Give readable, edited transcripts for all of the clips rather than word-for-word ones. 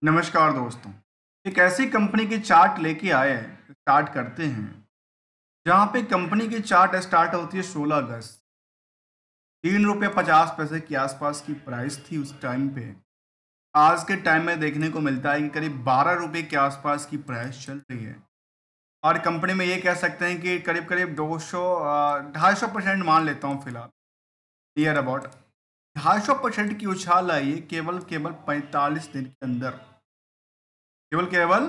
नमस्कार दोस्तों। एक ऐसी कंपनी की चार्ट लेके आए हैं, स्टार्ट करते हैं। जहाँ पे कंपनी की चार्ट स्टार्ट होती है 16 अगस्त। 3 रुपये 50 पैसे के आसपास की प्राइस थी उस टाइम पे। आज के टाइम में देखने को मिलता है कि करीब 12 रुपये के आसपास की प्राइस चल रही है। और कंपनी में ये कह सकते हैं कि करीब करीब 200 250% मान लेता हूँ फिलहाल, नियर अबाउट 250% की उछाल आई है केवल केवल 45 दिन के अंदर। केवल केवल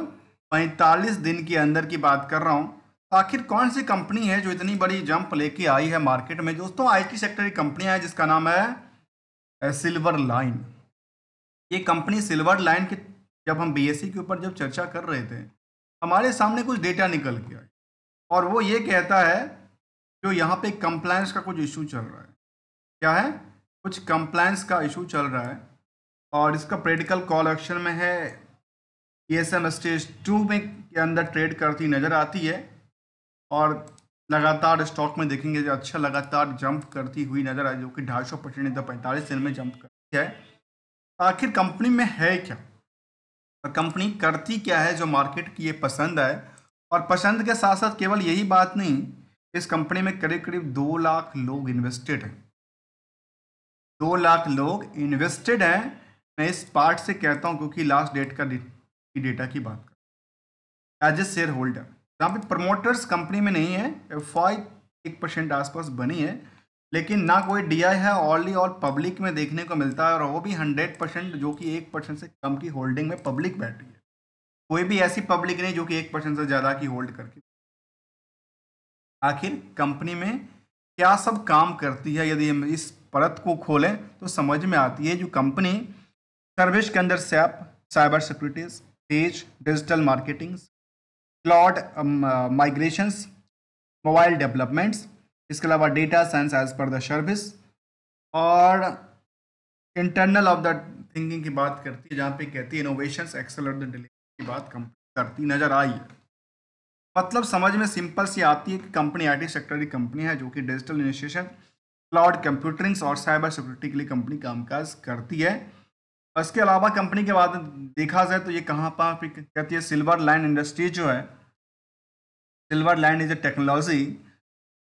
45 दिन के अंदर की बात कर रहा हूं। तो आखिर कौन सी कंपनी है जो इतनी बड़ी जंप लेके आई है मार्केट में? दोस्तों, आईटी सेक्टर की कंपनी है जिसका नाम है सिल्वर लाइन। ये कंपनी सिल्वर लाइन की, जब हम बीएससी के ऊपर जब चर्चा कर रहे थे, हमारे सामने कुछ डेटा निकल के आया। और वो ये कहता है, जो यहाँ पे कंप्लायंस का कुछ इशू चल रहा है। क्या है? कुछ कंप्लायंस का इशू चल रहा है। और इसका प्रेडिकल कॉल एक्शन में है। ईएसएम स्टेज 2 में के अंदर ट्रेड करती नजर आती है। और लगातार स्टॉक में देखेंगे जो अच्छा लगातार जंप करती हुई नजर आई, जो कि 250% 45 दिन में जंप करती है। आखिर कंपनी में है क्या, और कंपनी करती क्या है जो मार्केट की ये पसंद है? और पसंद के साथ साथ केवल यही बात नहीं, इस कंपनी में करीब करीब 2 लाख लोग इन्वेस्टेड हैं। 2 लाख लोग इन्वेस्टेड हैं। मैं इस पार्ट से कहता हूँ क्योंकि लास्ट डेट की डेटा की बात कर एज ए शेयर होल्डर, जहाँ पे प्रमोटर्स कंपनी में नहीं है। एफआई 1% आसपास बनी है, लेकिन ना कोई डीआई है। ऑनली और पब्लिक में देखने को मिलता है, और वो भी 100%, जो कि 1% से कम की होल्डिंग में पब्लिक बैठी है। कोई भी ऐसी पब्लिक नहीं जो कि 1% से ज़्यादा की होल्ड करके। आखिर कंपनी में क्या सब काम करती है, यदि हम इस परत को खोलें तो समझ में आती है। जो कंपनी सर्विस के अंदर SAP, cyber securities, page, digital marketing, cloud migrations, mobile developments, इसके अलावा data science as per the service, और इंटरनल ऑफ द थिंकिंग की बात करती है, जहाँ पे कहती है इनोवेशंस एक्सेलरेट द डिलीवरी की बात कंपनी करती नजर आई है। मतलब समझ में सिंपल सी आती है कि कंपनी आईटी सेक्टर की कंपनी है, जो कि डिजिटल इनिशिएशन, क्लाउड कंप्यूटरिंग और साइबर सिक्योरिटी के लिए कंपनी कामकाज करती है। इसके अलावा कंपनी के बाद देखा जाए तो ये कहाँ पर कहती है, सिल्वर लाइन इंडस्ट्रीज जो है, silver line is a technology,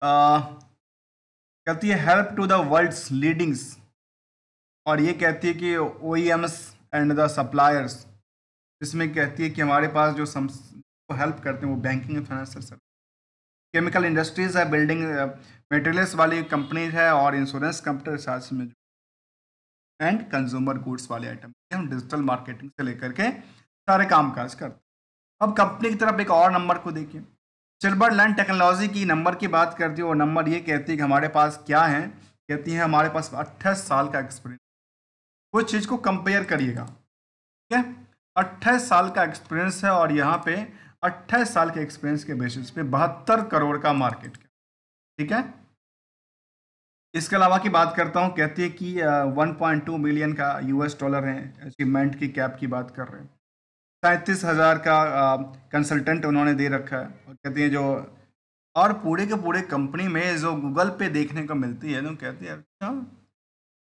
कहती है help to the world's leadings. और ये कहती है कि ओईएम्स एंड द सप्लायर्स, इसमें कहती है कि हमारे पास जो हेल्प करते हैं वो banking and financial service, chemical industries है, बिल्डिंग मटेरियल्स वाली कंपनीज है, और इंश्योरेंस कंपनी साथ में, एंड कंज्यूमर गुड्स वाले आइटम हम डिजिटल मार्केटिंग से लेकर के सारे कामकाज करते हैं। अब कंपनी की तरफ एक और नंबर को देखिए। सिल्वर लाइन टेक्नोलॉजी की नंबर की बात करती है, और नंबर ये कहती है कि हमारे पास क्या है। कहती है हमारे पास 28 साल का एक्सपीरियंस। कुछ चीज़ को कंपेयर करिएगा, ठीक है। 28 साल का एक्सपीरियंस है, और यहाँ पे 28 साल के एक्सपीरियंस के बेसिस पे 72 करोड़ का मार्केट का, ठीक है। इसके अलावा की बात करता हूँ, कहती है कि 1.2 मिलियन का US डॉलर है अचीवमेंट की, कैप की बात कर रहे हैं। 37,000 का कंसल्टेंट उन्होंने दे रखा है। और कहती है जो, और पूरे के पूरे कंपनी में जो गूगल पे देखने को मिलती है, तो कहती है अच्छा,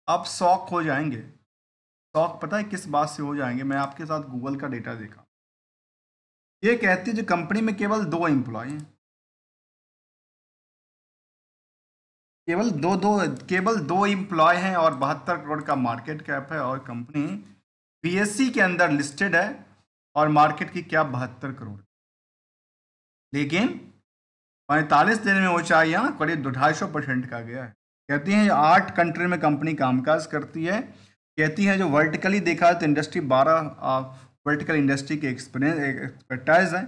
आप शॉक हो जाएंगे। शॉक पता है किस बात से हो जाएंगे? मैं आपके साथ गूगल का डेटा देखा। ये कहती है जो कंपनी में केवल 2 एम्प्लॉय हैं, केवल दो एम्प्लॉय हैं, और 72 करोड़ का मार्केट कैप है। और कंपनी बीएससी के अंदर लिस्टेड है, और मार्केट की क्या 72 करोड़। लेकिन 45 दिन में ऊंचाइयां करीब 250% का गया है। कहती हैं 8 कंट्री में कंपनी कामकाज करती है। कहती हैं जो वर्टिकली देखा है तो इंडस्ट्री 12 वर्टिकल इंडस्ट्री के एक्सपीरियंस एक्सपर्टाइज है।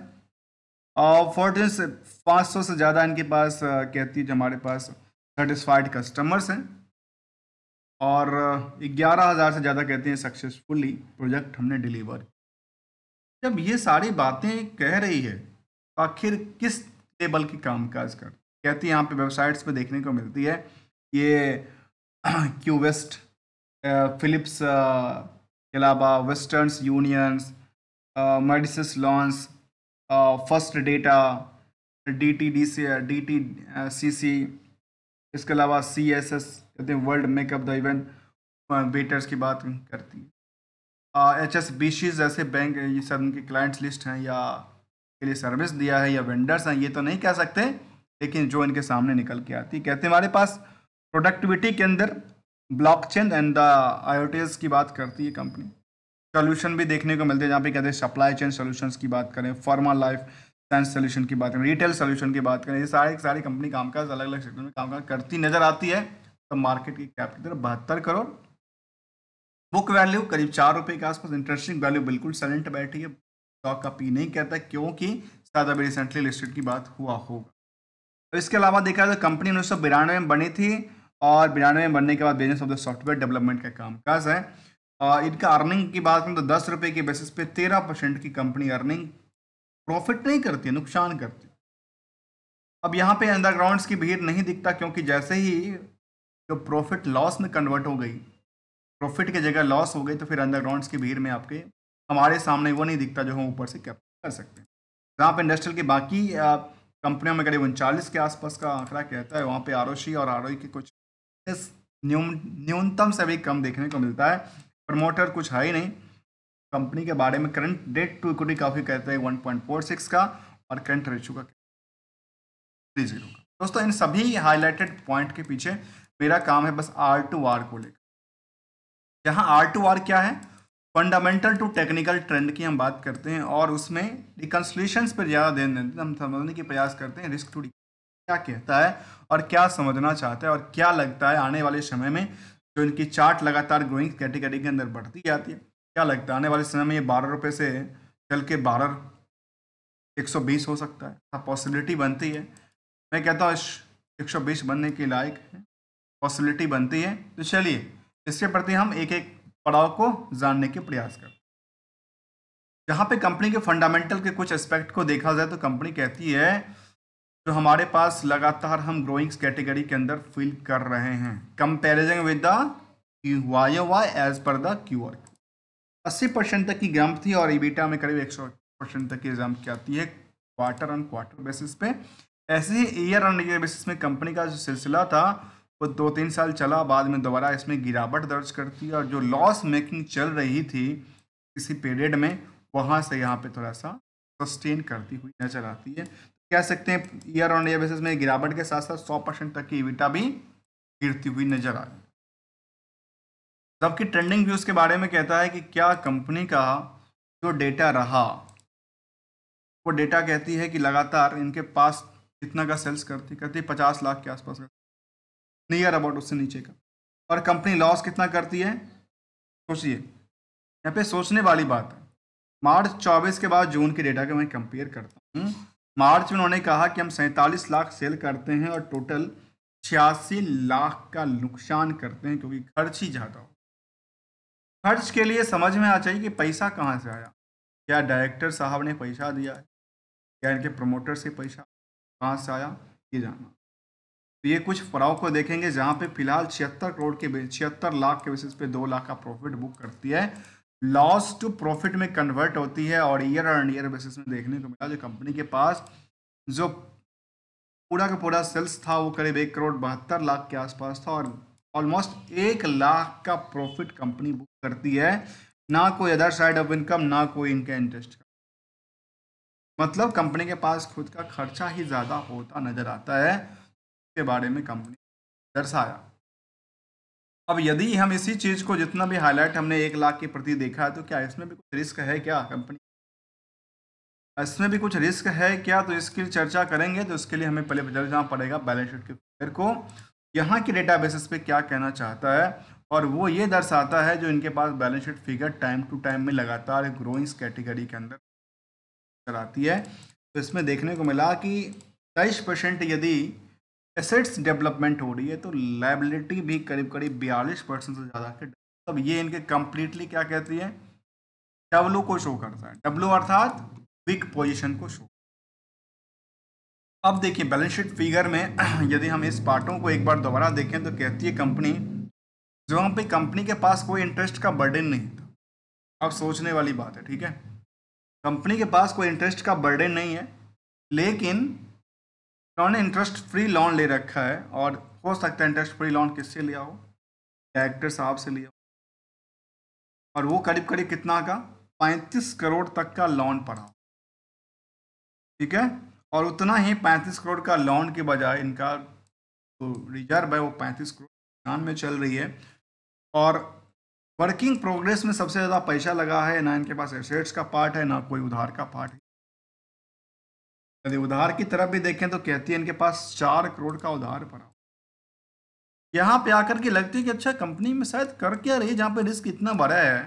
और 500 से ज़्यादा इनके पास कहती है जो हमारे पास सेटिस्फाइड कस्टमर्स हैं। और 11,000 से ज़्यादा कहते हैं सक्सेसफुली प्रोजेक्ट हमने डिलीवर। जब ये सारी बातें कह रही है, तो आखिर किस लेवल की कामकाज कर, कहती है यहाँ पे वेबसाइट्स पे देखने को मिलती है। ये क्यूवेस्ट, फिलिप्स के अलावा westerns unions, Medicis lawns, first data, DTCC, इसके अलावा CSS, कहते हैं world makeup the event betters की बात करती है। HSBC जैसे बैंक, ये सब उनके क्लाइंट्स लिस्ट हैं या के लिए सर्विस दिया है या वेंडर्स हैं, ये तो नहीं कह सकते, लेकिन जो इनके सामने निकल के आती है, कहते हैं हमारे पास प्रोडक्टिविटी के अंदर ब्लॉकचेन एंड द IoTs की बात करती है कंपनी। सोल्यूशन भी देखने को मिलते हैं जहाँ पे कहते हैं सप्लाई चेन सोल्यूशंस की बात करें, फार्मा लाइफ साइंस सोल्यूशन की बात करें, रिटेल सोल्यूशन की बात करें, ये सारी कंपनी कामकाज अलग अलग सेक्टर में कामकाज करती नजर आती है। तो मार्केट की कैप की तरफ 72 करोड़, बुक वैल्यू करीब 4 रुपए के आसपास, इंटरेस्टिंग वैल्यू बिल्कुल साइलेंट बैठी है, स्टॉक का पी नहीं कहता क्योंकि शायद अभी रिसेंटली लिस्टेड की बात हुआ होगा। तो इसके अलावा देखा जाए तो कंपनी 1992 में बनी थी और 92 में बनने के बाद business of the software development का कामकाज है। इनका अर्निंग की बात करें तो 10 रुपए के बेसिस पे 13% की कंपनी अर्निंग प्रॉफिट नहीं करती है, नुकसान करती है। अब यहाँ पे अंडरग्राउंड्स की भीड़ नहीं दिखता क्योंकि जैसे ही जो प्रॉफिट लॉस में कन्वर्ट हो गई, प्रॉफिट की जगह लॉस हो गई, तो फिर अंडरग्राउंड्स की भीड़ में आपके हमारे सामने वो नहीं दिखता जो हम ऊपर से कैप्चर कर सकते हैं। जहाँ पे इंडस्ट्रियल की बाकी कंपनियों में करीब 39 के आसपास का आंकड़ा कहता है, वहाँ पे ROC और ROE के कुछ न्यूनतम से भी कम देखने को मिलता है। प्रमोटर कुछ है ही नहीं कंपनी के बारे में। करंट डेट टू इक्विटी काफ़ी कहते हैं 1.46 का, और करंट रेशियो का 30 का। दोस्तों इन सभी हाईलाइटेड पॉइंट के पीछे मेरा काम है बस R2R को लेकर। यहाँ R2R क्या है, फंडामेंटल टू टेक्निकल ट्रेंड की हम बात करते हैं और उसमें रिकन्सलेशंस पर ज़्यादा ध्यान देते हैं, हम समझने की प्रयास करते हैं रिस्क टू क्या कहता है और क्या समझना चाहता है और क्या लगता है आने वाले समय में जो इनकी चार्ट लगातार ग्रोइंग कैटेगरी के अंदर बढ़ती जाती है, क्या लगता है आने वाले समय में ये 12 रुपये से चल के 120 हो सकता है, पॉसिबिलिटी बनती है। मैं कहता हूँ 120 बनने के लायक है, पॉसिबिलिटी बनती है। तो चलिए इसके प्रति हम एक एक पड़ाव को जानने के प्रयास करते हैं। जहाँ पे कंपनी के फंडामेंटल के कुछ एस्पेक्ट को देखा जाए तो कंपनी कहती है जो हमारे पास लगातार हम ग्रोइंग कैटेगरी के अंदर फील कर रहे हैं, comparison with the YoY as per the QR 80% तक की जंप थी और EBITDA में करीब 100% तक की जंप की आती है क्वार्टर ऑन क्वार्टर बेसिस पे। ऐसे ही ईयर ऑन ईयर बेसिस में कंपनी का जो सिलसिला था वो 2-3 साल चला, बाद में दोबारा इसमें गिरावट दर्ज करती है और जो लॉस मेकिंग चल रही थी किसी पीरियड में, वहाँ से यहाँ पे थोड़ा सा सस्टेन करती हुई नजर आती है। कह सकते हैं ईयर ऑन ईयर बेसिस में गिरावट के साथ साथ 100% तक की EBITDA भी गिरती हुई नजर आ रही है। सबकी ट्रेंडिंग व्यूज के बारे में कहता है कि क्या कंपनी का जो डेटा रहा, वो डेटा कहती है कि लगातार इनके पास कितना का सेल्स करती 50 लाख के आसपास का, नियर अबाउट उससे नीचे का, और कंपनी लॉस कितना करती है सोचिए। यहाँ पे सोचने वाली बात है। मार्च 24 के बाद जून के डेटा का मैं कंपेयर करता हूँ। मार्च में उन्होंने कहा कि हम 47 लाख सेल करते हैं और टोटल 86 लाख का नुकसान करते हैं क्योंकि खर्च ही ज़्यादा हो। खर्च के लिए समझ में आ चाहिए कि पैसा कहाँ से आया, क्या डायरेक्टर साहब ने पैसा दिया है, क्या इनके प्रमोटर से पैसा कहाँ से आया, ये जानना। तो ये कुछ पड़ाव को देखेंगे जहाँ पे फिलहाल 76 लाख के बेसिस पे 2 लाख का प्रॉफिट बुक करती है, लॉस टू प्रॉफिट में कन्वर्ट होती है और ईयर ऑन ईयर बेसिस में देखने को मिला जो कंपनी के पास जो पूरा का पूरा सेल्स था वो करीब 1,72 लाख के आसपास था और ऑलमोस्ट 1 लाख का प्रॉफिट कंपनी बुक करती है। ना कोई अदर साइड ऑफ इनकम, ना कोई इनका इंटरेस्ट का, मतलब कंपनी के पास खुद का खर्चा ही ज़्यादा होता नजर आता है। के बारे में कंपनी दर्शाया। अब यदि हम इसी चीज़ को जितना भी हाईलाइट हमने 1 लाख के प्रति देखा है तो क्या इसमें भी कुछ रिस्क है क्या कंपनी, इसमें भी कुछ रिस्क है क्या, तो इसकी चर्चा करेंगे। तो इसके लिए हमें पहले जाना पड़ेगा बैलेंस शीट के फिगर को, यहाँ की डेटा बेसिस पे क्या कहना चाहता है, और वो ये दर्शाता है जो इनके पास balance sheet figure time to time में लगातार ग्रोइंग कैटेगरी के अंदर आती है। तो इसमें देखने को मिला कि 23% यदि एसेट्स डेवलपमेंट हो रही है तो लायबिलिटी भी करीब करीब 42% से ज़्यादा के, तब ये इनके कंप्लीटली क्या कहती है, डब्लू को शो करता है। डब्लू अर्थात वीक पोजीशन को शो। अब देखिए बैलेंस शीट फिगर में यदि हम इस पार्टों को एक बार दोबारा देखें तो कहती है कंपनी जो वहाँ पे कंपनी के पास कोई इंटरेस्ट का बर्डन नहीं था। अब सोचने वाली बात है, ठीक है, कंपनी के पास कोई इंटरेस्ट का बर्डन नहीं है, लेकिन उन्होंने इंटरेस्ट फ्री लोन ले रखा है, और हो सकता है इंटरेस्ट फ्री लोन किससे लिया हो, डायरेक्टर साहब से लिया हो, और वो करीब करीब कितना का 35 करोड़ तक का लोन पड़ा, ठीक है। और उतना ही 35 करोड़ का लोन के बजाय इनका तो रिजर्व है वो 35 करोड़ नुकसान में चल रही है। और वर्किंग प्रोग्रेस में सबसे ज़्यादा पैसा लगा है, ना इनके पास एसेट्स का पार्ट है ना कोई उधार का पार्ट है। यदि उधार की तरफ भी देखें तो कहती है इनके पास 4 करोड़ का उधार पड़ा। यहाँ पे आकर के लगती है कि अच्छा कंपनी में शायद कर क्या रही है जहाँ पे रिस्क इतना बड़ा है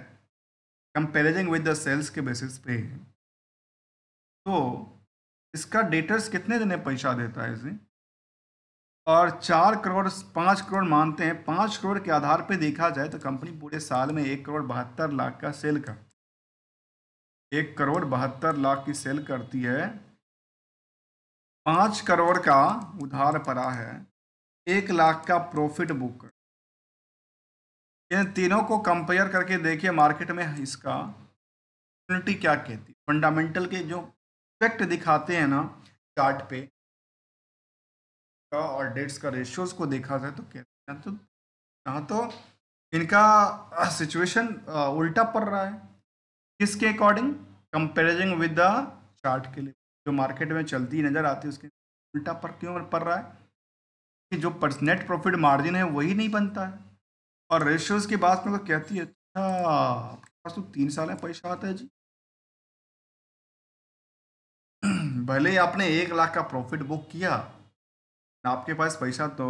कंपेरिजन विद द सेल्स के बेसिस पे। तो इसका डेटर्स कितने दिन में पैसा देता है इसे, और 4 करोड़ 5 करोड़ मानते हैं, 5 करोड़ के आधार पे देखा जाए तो कंपनी पूरे साल में 1 करोड़ 72 लाख का सेल कर 1 करोड़ 72 लाख की सेल करती है। 5 करोड़ का उधार पड़ा है, 1 लाख का प्रॉफिट बुक कर। इन तीनों को कंपेयर करके देखिए मार्केट में इसका opportunity क्या कहती है, फंडामेंटल के जो इफेक्ट दिखाते हैं ना चार्ट पे का और डेट्स का रेशियोज को देखा जाए तो कहते हैं तो यहाँ तो इनका सिचुएशन उल्टा पड़ रहा है। किसके according, comparison with the chart के लिए जो मार्केट में चलती नजर आती है उसके उल्टा पर क्यों पड़ रहा है कि जो नेट प्रॉफिट मार्जिन है वही नहीं बनता है। और रेशियोज की बात में तो कहती है अच्छा आपके पास तो 3 साल में पैसा आता है जी। भले ही आपने 1 लाख का प्रॉफिट बुक किया, आपके पास पैसा तो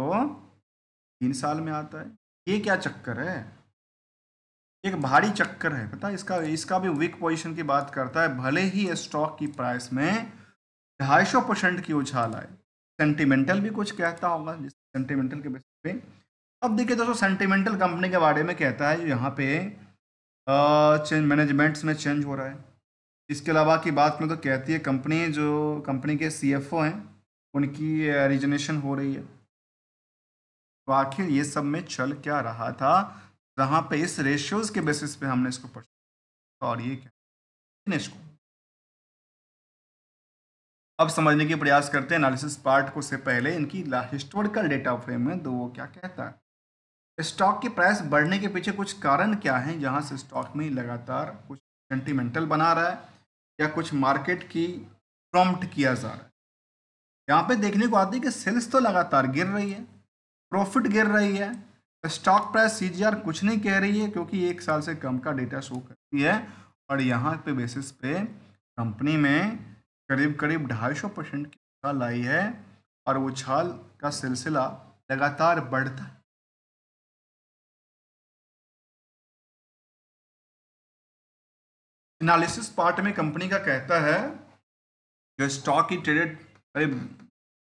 3 साल में आता है। ये क्या चक्कर है, एक भारी चक्कर है पता है। इसका इसका भी वीक पोजीशन की बात करता है। भले ही स्टॉक की प्राइस में 250% की उछाल आए, सेंटिमेंटल भी कुछ कहता होगा जिस सेंटिमेंटल के बेसिस पे। अब देखिए दोस्तों सेंटिमेंटल कंपनी के बारे में कहता है यहाँ पे चेंज मैनेजमेंट्स में चेंज हो रहा है। इसके अलावा की बात में तो कहती है कंपनी जो कंपनी के सीएफओ हैं उनकी रिजनेशन हो रही है। तो आखिर ये सब में चल क्या रहा था जहाँ पे इस रेशियोज के बेसिस पे हमने इसको पढ़ा, और ये क्या इसको अब समझने की प्रयास करते हैं एनालिसिस पार्ट को। से पहले इनकी हिस्टोरिकल डेटा फ्रेम में तो वो क्या कहता है, स्टॉक की प्राइस बढ़ने के पीछे कुछ कारण क्या है जहां से स्टॉक में लगातार कुछ सेंटिमेंटल बना रहा है या कुछ मार्केट की प्रॉम्प्ट किया जा रहा है। यहाँ पे देखने को आती है कि सेल्स तो लगातार गिर रही है, प्रॉफिट गिर रही है, स्टॉक प्राइस सीजीआर कुछ नहीं कह रही है क्योंकि 1 साल से कम का डेटा शो करती है। और यहाँ पे बेसिस पे कंपनी में करीब करीब 250% की उछाल आई है और उछाल का सिलसिला लगातार बढ़ता है। एनालिसिस पार्ट में कंपनी का कहता है कि स्टॉक की ट्रेडेड करीब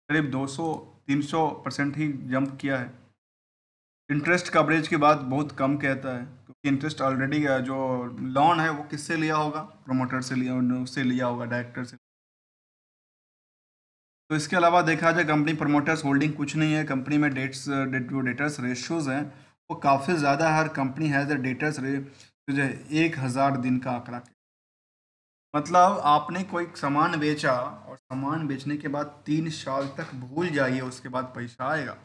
करीब 200-300% ही जंप किया है। इंटरेस्ट कवरेज की बात बहुत कम कहता है क्योंकि इंटरेस्ट ऑलरेडी जो लोन है वो किससे लिया होगा, प्रमोटर से लिया, उससे लिया होगा, डायरेक्टर से। तो इसके अलावा देखा जाए कंपनी प्रमोटर्स होल्डिंग कुछ नहीं है। कंपनी में जो डेटर्स रेशियोज हैं वो काफ़ी ज़्यादा है। हर कंपनी हैज़ अ डेटर्स जो है 1000 दिन का आंकड़ा। मतलब आपने कोई सामान बेचा और सामान बेचने के बाद 3 साल तक भूल जाइए उसके बाद पैसा आएगा,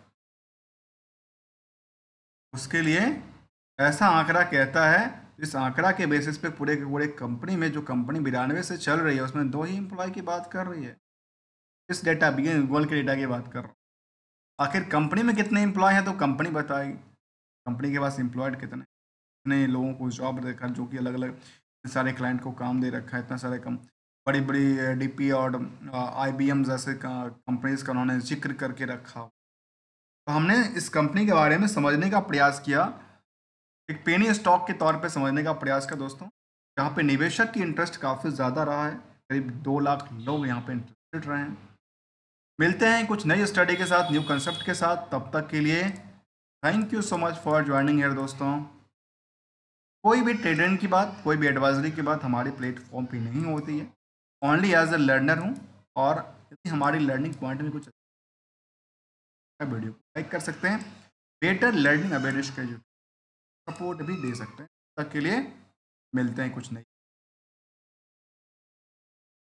उसके लिए ऐसा आंकड़ा कहता है। इस आंकड़ा के बेसिस पे पूरे के पूरे कंपनी में जो कंपनी 92 से चल रही है उसमें 2 ही एम्प्लॉय की बात कर रही है। इस डेटा गूगल के डेटा की बात कर रहा हूँ। आखिर कंपनी में कितने एम्प्लॉय हैं तो कंपनी बताएगी कंपनी के पास एम्प्लॉयड कितने लोगों को जॉब देखा जो कि अलग अलग सारे क्लाइंट को काम दे रखा है। इतना सारे बड़ी बड़ी डीपी और आईबीएम जैसे कंपनीज का उन्होंने जिक्र करके रखा। तो हमने इस कंपनी के बारे में समझने का प्रयास किया, एक पेनी स्टॉक के तौर पे समझने का प्रयास किया दोस्तों, जहाँ पे निवेशक की इंटरेस्ट काफ़ी ज़्यादा रहा है। करीब 2 लाख लोग यहाँ पे इंटरेस्टेड रहे हैं। मिलते हैं कुछ नई स्टडी के साथ, न्यू कंसेप्ट के साथ। तब तक के लिए thank you so much for joining here दोस्तों। कोई भी ट्रेडिंग की बात, कोई भी एडवाइजरी की बात हमारे प्लेटफॉर्म पे नहीं होती है। ओनली एज अ लर्नर हूँ, और यदि हमारी लर्निंग पॉइंट में कुछ अच्छा वीडियो को लाइक कर सकते हैं, बेटर लर्निंग अवेयरनेस का सपोर्ट भी दे सकते हैं। तब तक के लिए मिलते हैं कुछ नई